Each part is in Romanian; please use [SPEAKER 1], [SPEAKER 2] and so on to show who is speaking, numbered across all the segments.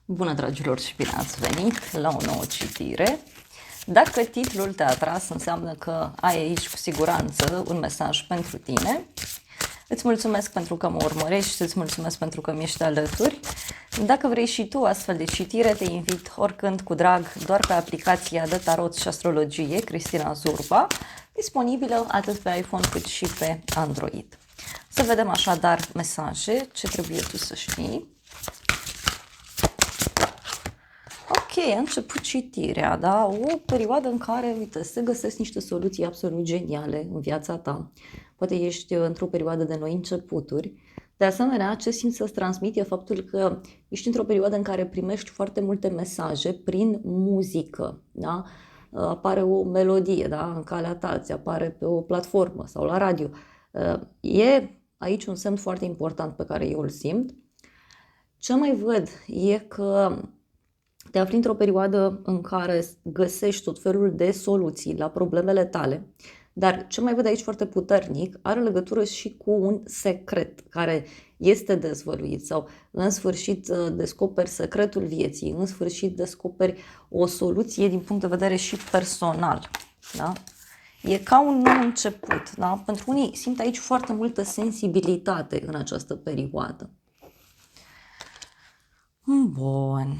[SPEAKER 1] Bună, dragilor, și bine ați venit la o nouă citire. Dacă titlul te-a atras, înseamnă că ai aici cu siguranță un mesaj pentru tine. Îți mulțumesc pentru că mă urmărești, îți mulțumesc pentru că mi-ești alături. Dacă vrei și tu astfel de citire, te invit oricând cu drag doar pe aplicația de tarot și astrologie Cristina Zurba, disponibilă atât pe iPhone cât și pe Android. Să vedem așadar mesaje, ce trebuie tu să știi. Ok, a început citirea, da? O perioadă în care, uite, se găsesc niște soluții absolut geniale în viața ta. Poate ești într-o perioadă de noi începuturi. De asemenea, ce simt să-ți transmit e faptul că ești într-o perioadă în care primești foarte multe mesaje prin muzică, da? Apare o melodie, da? În calea ta, ți apare pe o platformă sau la radio. E aici un semn foarte important pe care eu îl simt. Ce mai văd e că te afli într-o perioadă în care găsești tot felul de soluții la problemele tale, dar ce mai văd aici foarte puternic are legătură și cu un secret care este dezvăluit sau în sfârșit descoperi secretul vieții, în sfârșit descoperi o soluție din punct de vedere și personal. Da? E ca un nou început. Da? Pentru unii simt aici foarte multă sensibilitate în această perioadă. Bun.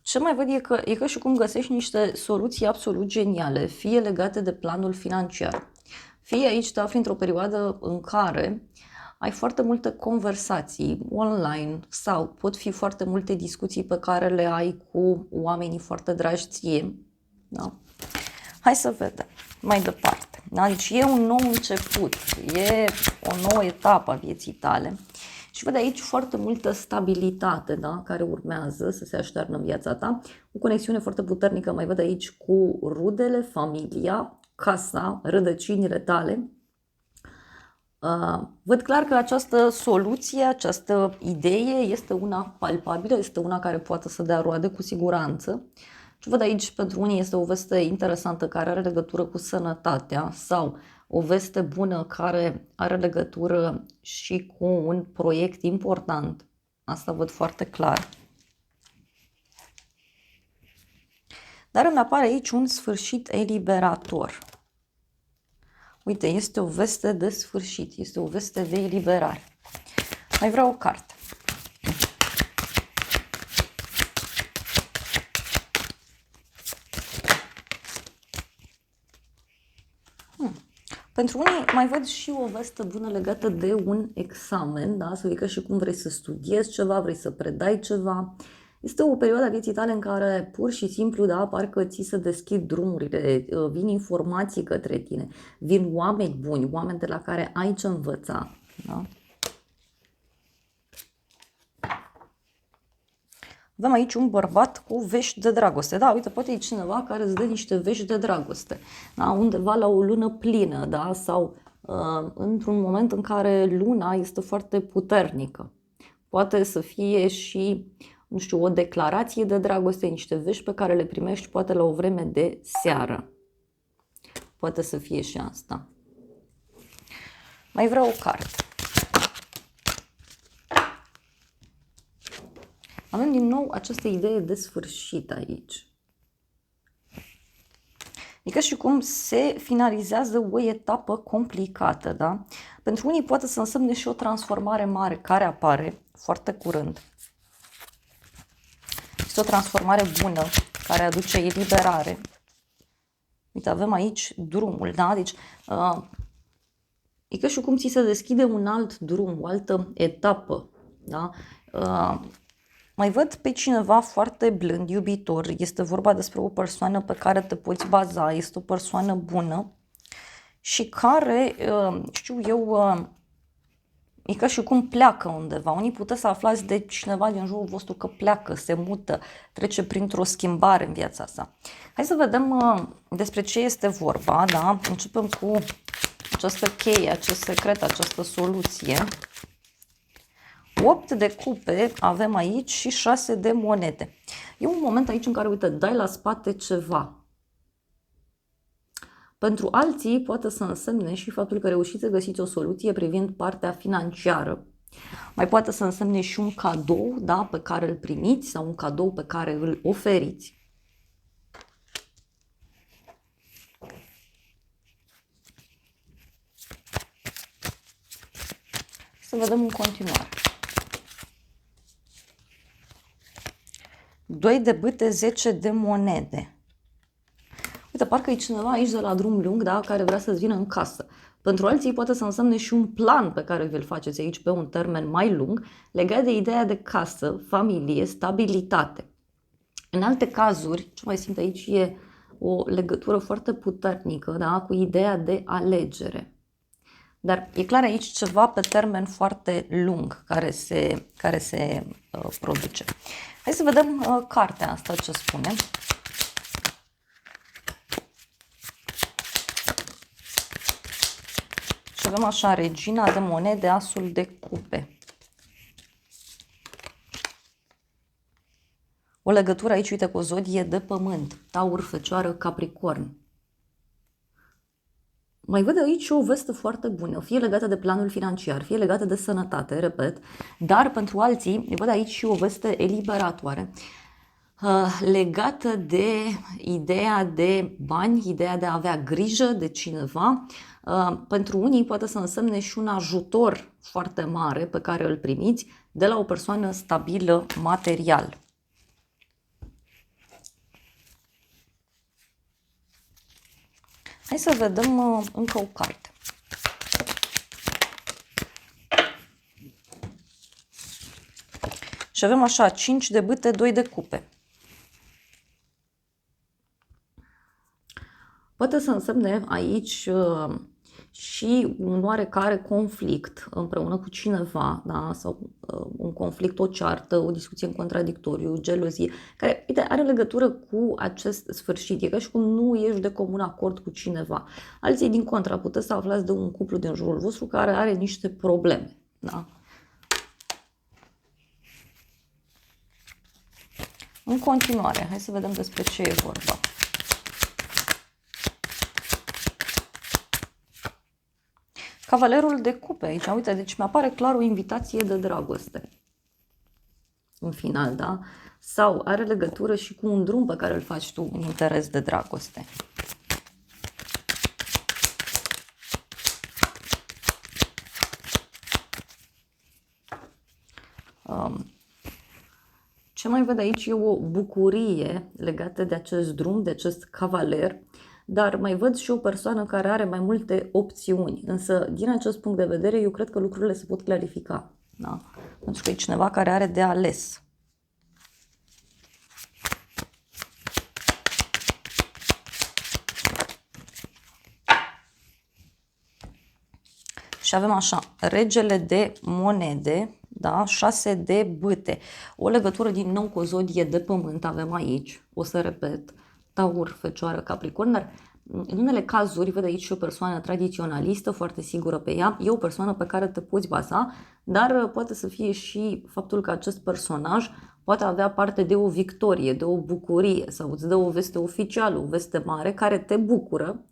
[SPEAKER 1] Ce mai văd e că și cum găsești niște soluții absolut geniale, fie legate de planul financiar, fie aici te afli într-o perioadă în care ai foarte multe conversații online sau pot fi foarte multe discuții pe care le ai cu oamenii foarte dragi ție. Da? Hai să vedem mai departe. Da? Deci e un nou început, e o nouă etapă a vieții tale. Și văd aici foarte multă stabilitate, da? Care urmează să se aștearnă în viața ta. O conexiune foarte puternică mai văd aici cu rudele, familia, casa, rădăcinile tale. Văd clar că această soluție, această idee este una palpabilă, este una care poate să dea roade cu siguranță. Și văd aici pentru unii este o veste interesantă care are legătură cu sănătatea sau o veste bună care are legătură și cu un proiect important. Asta văd foarte clar. Dar îmi apare aici un sfârșit eliberator. Uite, este o veste de sfârșit, este o veste de eliberare. Mai vreau o carte. Pentru unii mai văd și o veste bună legată de un examen, da? Să că și cum vrei să studiezi ceva, vrei să predai ceva. Este o perioadă a vieții tale în care pur și simplu, da, parcă ți se deschid drumurile, vin informații către tine, vin oameni buni, oameni de la care ai ce învăța. Da? Avem aici un bărbat cu vești de dragoste. Da, uite, poate e cineva care îți dă niște vești de dragoste. Da, undeva la o lună plină, da, sau într-un moment în care luna este foarte puternică. Poate să fie și, nu știu, o declarație de dragoste, niște vești pe care le primești poate la o vreme de seară. Poate să fie și asta. Mai vreau o carte. Avem din nou această idee de sfârșit aici. Adică și cum se finalizează o etapă complicată, da? Pentru unii poate să însemne și o transformare mare care apare foarte curând. Este o transformare bună care aduce eliberare. Uite, avem aici drumul, da? Deci, e ca și cum ți se deschide un alt drum, o altă etapă, da? Mai văd pe cineva foarte blând, iubitor, este vorba despre o persoană pe care te poți baza, este o persoană bună și care, știu eu, e ca și cum pleacă undeva. Unii puteți să aflați de cineva din jurul vostru că pleacă, se mută, trece printr-o schimbare în viața sa. Hai să vedem despre ce este vorba, da? Începem cu această cheie, acest secret, această soluție. 8 de cupe avem aici și 6 de monede. E un moment aici în care, uite, dai la spate ceva. Pentru alții poate să însemne și faptul că reușiți să găsiți o soluție privind partea financiară. Mai poate să însemne și un cadou, da, pe care îl primiți sau un cadou pe care îl oferiți. Să vedem în continuare. 2 de bâte, 10 de monede. Uite, parcă e cineva aici de la drum lung, da, care vrea să-ți vină în casă. Pentru alții poate să însemne și un plan pe care vi-l faceți aici pe un termen mai lung, legat de ideea de casă, familie, stabilitate. În alte cazuri, ce mai simt aici e o legătură foarte puternică, da, cu ideea de alegere. Dar e clar aici ceva pe termen foarte lung care se produce. Hai să vedem cartea asta ce spune. Și avem așa, regina de monede, asul de cupe. O legătură aici, uite, cu o zodie de pământ, Taur, Fecioară, Capricorn. Mai văd aici o veste foarte bună, fie legată de planul financiar, fie legată de sănătate, repet, dar pentru alții văd aici și o veste eliberatoare, legată de ideea de bani, ideea de a avea grijă de cineva. Pentru unii poate să însemne și un ajutor foarte mare pe care îl primiți de la o persoană stabilă material. Hai să vedem încă o carte. Și avem așa, 5 de bâte, 2 de cupe. Poate să însemne aici și un oarecare conflict împreună cu cineva, da? Sau un conflict, o ceartă, o discuție în contradictoriu, gelozie, care, uite, are legătură cu acest sfârșit. E ca și cum nu ești de comun acord cu cineva. Alții, din contra, puteți să aflați de un cuplu din jurul vostru care are niște probleme. Da? În continuare, hai să vedem despre ce e vorba. Cavalerul de cupe aici, uite, deci mi-apare clar o invitație de dragoste. În final, da? Sau are legătură și cu un drum pe care îl faci tu în interes de dragoste. Ce mai văd aici e o bucurie legată de acest drum, de acest cavaler, dar mai văd și o persoană care are mai multe opțiuni. Însă, din acest punct de vedere, eu cred că lucrurile se pot clarifica. Da? Pentru că e cineva care are de ales. Și avem așa, regele de monede, da? 6 de bâte. O legătură din nou cu o zodie de pământ avem aici, o să repet, Taur, Fecioară, Capricorn, dar în unele cazuri, văd aici și o persoană tradiționalistă, foarte sigură pe ea, e o persoană pe care te poți baza, dar poate să fie și faptul că acest personaj poate avea parte de o victorie, de o bucurie sau îți dă o veste oficială, o veste mare care te bucură.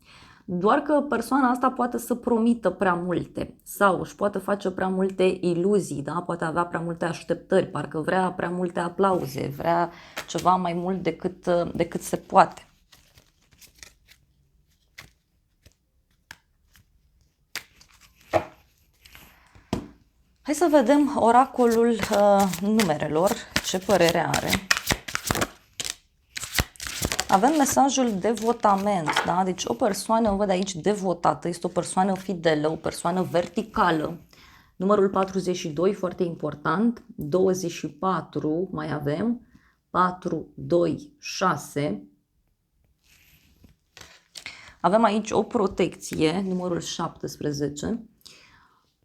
[SPEAKER 1] Doar că persoana asta poate să promită prea multe sau își poate face prea multe iluzii, da? Poate avea prea multe așteptări, parcă vrea prea multe aplauze, vrea ceva mai mult decât se poate. Hai să vedem oracolul numerelor, ce părere are. Avem mesajul devotament, da? Deci o persoană, văd aici, devotată, este o persoană fidelă, o persoană verticală. Numărul 42, foarte important, 24, mai avem, 4, 2, 6. Avem aici o protecție, numărul 17.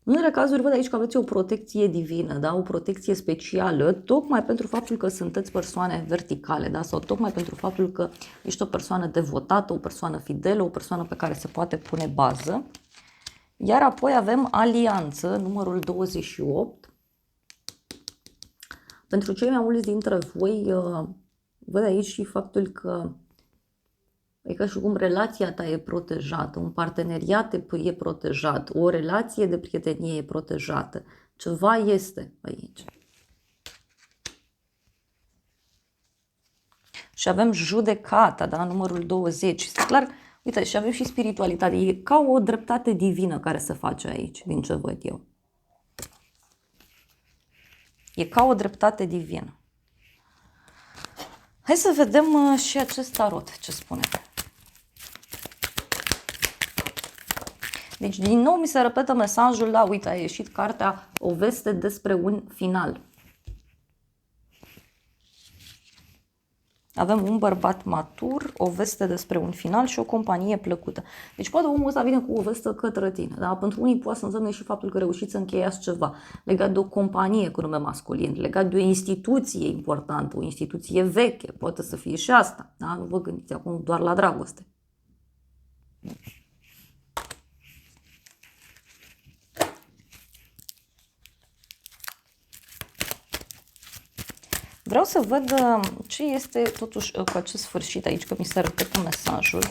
[SPEAKER 1] În unele cazuri văd aici că aveți o protecție divină, da? O protecție specială, tocmai pentru faptul că sunteți persoane verticale, da? Sau tocmai pentru faptul că ești o persoană devotată, o persoană fidelă, o persoană pe care se poate pune bază. Iar apoi avem alianță, numărul 28. Pentru cei mai mulți dintre voi, văd aici și faptul că e ca și cum relația ta e protejată, un parteneriat e protejat, o relație de prietenie e protejată. Ceva este aici. Și avem judecata, da? Numărul 20. Este clar, uite, și avem și spiritualitate. E ca o dreptate divină care se face aici, din ce văd eu. E ca o dreptate divină. Hai să vedem și acest tarot ce spune. Deci, din nou mi se repetă mesajul, da, uite, a ieșit cartea O veste despre un final. Avem un bărbat matur, o veste despre un final și o companie plăcută. Deci poate omul ăsta vine cu o veste către tine. Da? Pentru unii poate să însemne și faptul că reușiți să încheiați ceva legat de o companie cu nume masculin, legat de o instituție importantă, o instituție veche. Poate să fie și asta. Da? Nu vă gândiți acum doar la dragoste. Vreau să văd ce este totuși cu acest sfârșit aici, că mi se repetă mesajul.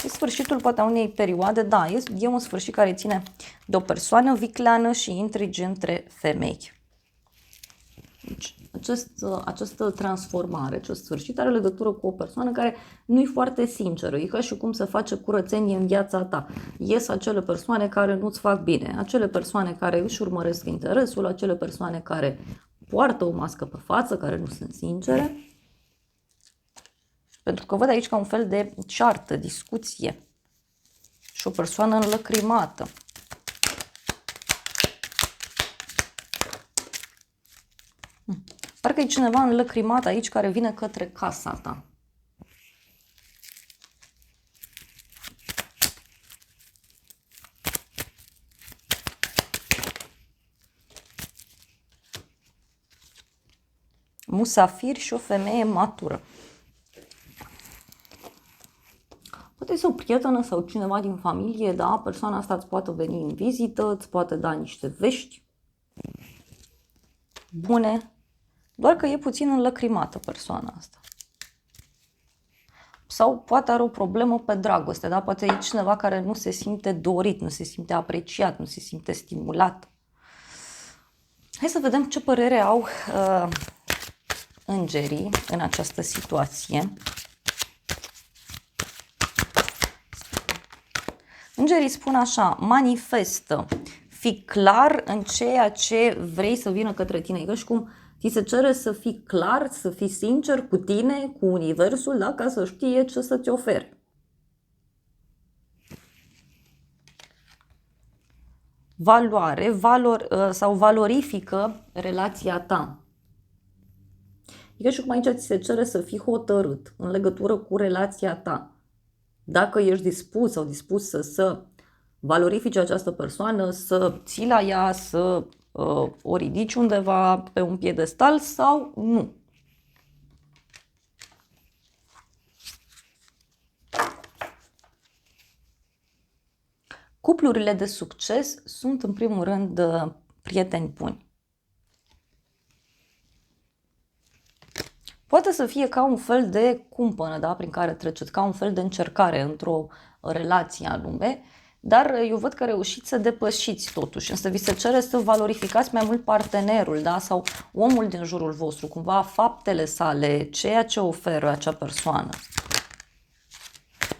[SPEAKER 1] E sfârșitul poate a unei perioade, da, e un sfârșit care ține de o persoană vicleană și intrigi între femei. Deci, această transformare, acest sfârșit are legătură cu o persoană care nu e foarte sinceră, e ca și cum se face curățenie în viața ta. Ies acele persoane care nu-ți fac bine, acele persoane care își urmăresc interesul, acele persoane care poartă o mască pe față, care nu sunt sincere. Pentru că văd aici ca un fel de ceartă, discuție și o persoană înlăcrimată. Parcă e cineva înlăcrimat aici care vine către casa ta. Musafir și o femeie matură. Poate este o prietenă sau cineva din familie, da? Persoana asta îți poate veni în vizită, îți poate da niște vești bune, doar că e puțin înlăcrimată persoana asta. Sau poate are o problemă pe dragoste, da? Poate e cineva care nu se simte dorit, nu se simte apreciat, nu se simte stimulat. Hai să vedem ce părere au îngerii în această situație. Îngerii spun așa, manifestă, fii clar în ceea ce vrei să vină către tine. E ca și cum ți se cere să fii clar, să fii sincer cu tine, cu universul, da? Ca să știe ce să-ți ofere. Valoare, sau valorifică relația ta. E ca și cum aici ți se cere să fii hotărât în legătură cu relația ta. Dacă ești dispus sau dispusă să valorifici această persoană, să ții la ea, să o ridici undeva pe un piedestal sau nu. Cuplurile de succes sunt în primul rând prieteni buni. Poate să fie ca un fel de cumpănă, da, prin care treceți, ca un fel de încercare într-o relație anume, dar eu văd că reușiți să depășiți totuși, însă vi se cere să valorificați mai mult partenerul, da, sau omul din jurul vostru, cumva faptele sale, ceea ce oferă acea persoană.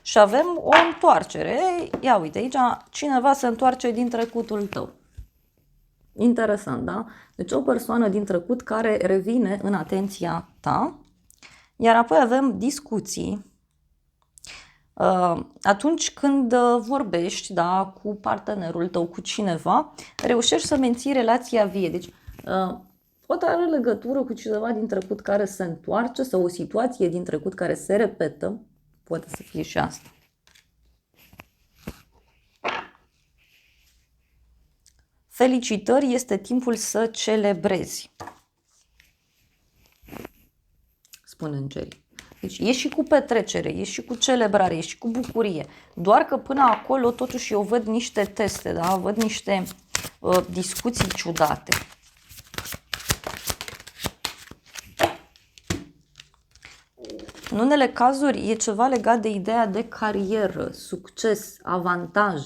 [SPEAKER 1] Și avem o întoarcere. Ia uite, aici cineva se întoarce din trecutul tău. Interesant, da? Deci o persoană din trecut care revine în atenția ta. Iar apoi avem discuții. Atunci când vorbești, da, cu partenerul tău, cu cineva, reușești să menții relația vie. Deci poate are legătură cu cineva din trecut care se întoarce sau o situație din trecut care se repetă. Poate să fie și asta. Felicitări, este timpul să celebrezi, spun îngerii. Deci e și cu petrecere, e și cu celebrare, e și cu bucurie. Doar că până acolo totuși eu văd niște teste, da? Văd niște discuții ciudate. În unele cazuri e ceva legat de ideea de carieră, succes, avantaj.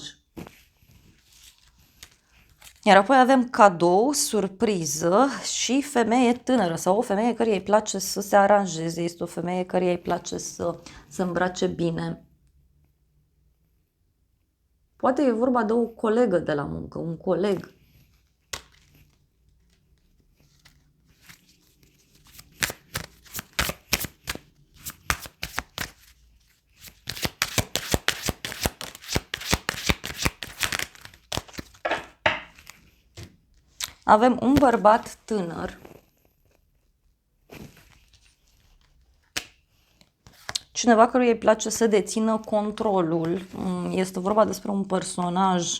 [SPEAKER 1] Iar apoi avem cadou, surpriză și femeie tânără sau o femeie care îi place să se aranjeze, este o femeie care îi place să se îmbrace bine. Poate e vorba de o colegă de la muncă, un coleg. Avem un bărbat tânăr. Cineva căruia îi place să dețină controlul. Este vorba despre un personaj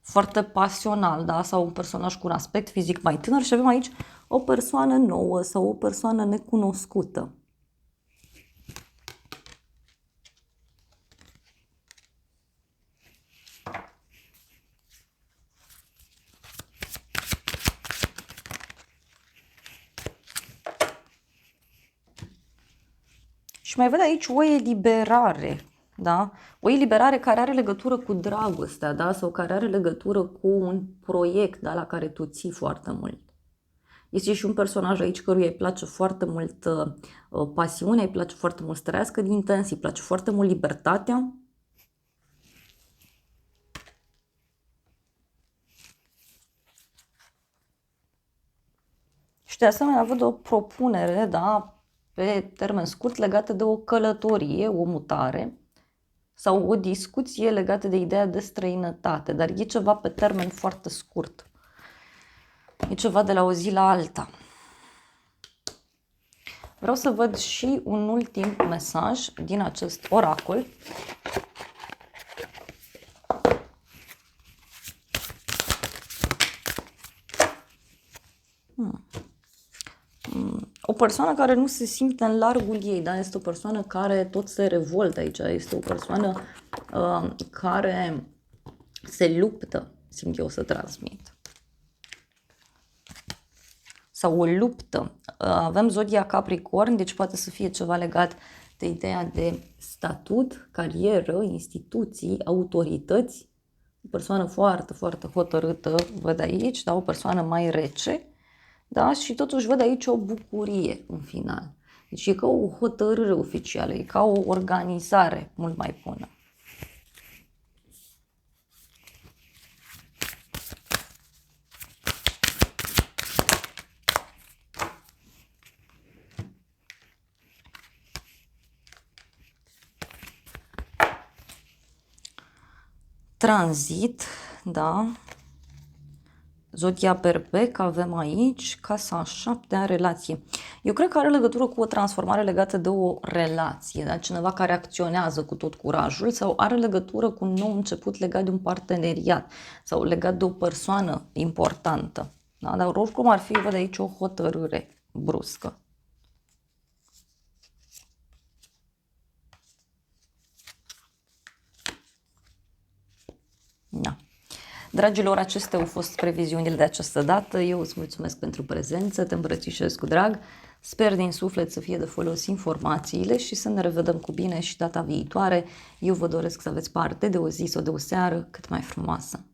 [SPEAKER 1] foarte pasional, da? Sau un personaj cu un aspect fizic mai tânăr și avem aici o persoană nouă sau o persoană necunoscută. Și mai văd aici o eliberare, da? O eliberare care are legătură cu dragostea, da? Sau care are legătură cu un proiect, da? La care tu ții foarte mult. Este și un personaj aici căruia îi place foarte mult pasiunea, îi place foarte mult să trăiască din intens, îi place foarte mult libertatea. Și de asemenea văd o propunere, da? Pe termen scurt legată de o călătorie, o mutare sau o discuție legată de ideea de străinătate, dar e ceva pe termen foarte scurt. E ceva de la o zi la alta. Vreau să văd și un ultim mesaj din acest oracol. O persoană care nu se simte în largul ei, da? Este o persoană care tot se revoltă aici, este o persoană care se luptă, simt eu să transmit. Sau o luptă. Avem zodia Capricorn, deci poate să fie ceva legat de ideea de statut, carieră, instituții, autorități. O persoană foarte, foarte hotărâtă, văd aici, da? O persoană mai rece. Da? Și totuși văd aici o bucurie în final. Deci e ca o hotărâre oficială, e ca o organizare mult mai bună. Tranzit, da? Zodia Berbec avem aici, casa a 7-a relație. Eu cred că are legătură cu o transformare legată de o relație, da? Cineva care acționează cu tot curajul sau are legătură cu un nou început legat de un parteneriat sau legat de o persoană importantă. Da? Dar oricum ar fi, văd aici, o hotărâre bruscă. Da. Dragilor, acestea au fost previziunile de această dată. Eu îți mulțumesc pentru prezență, te îmbrățișez cu drag. Sper din suflet să fie de folos informațiile și să ne revedem cu bine și data viitoare. Eu vă doresc să aveți parte de o zi sau de o seară cât mai frumoasă.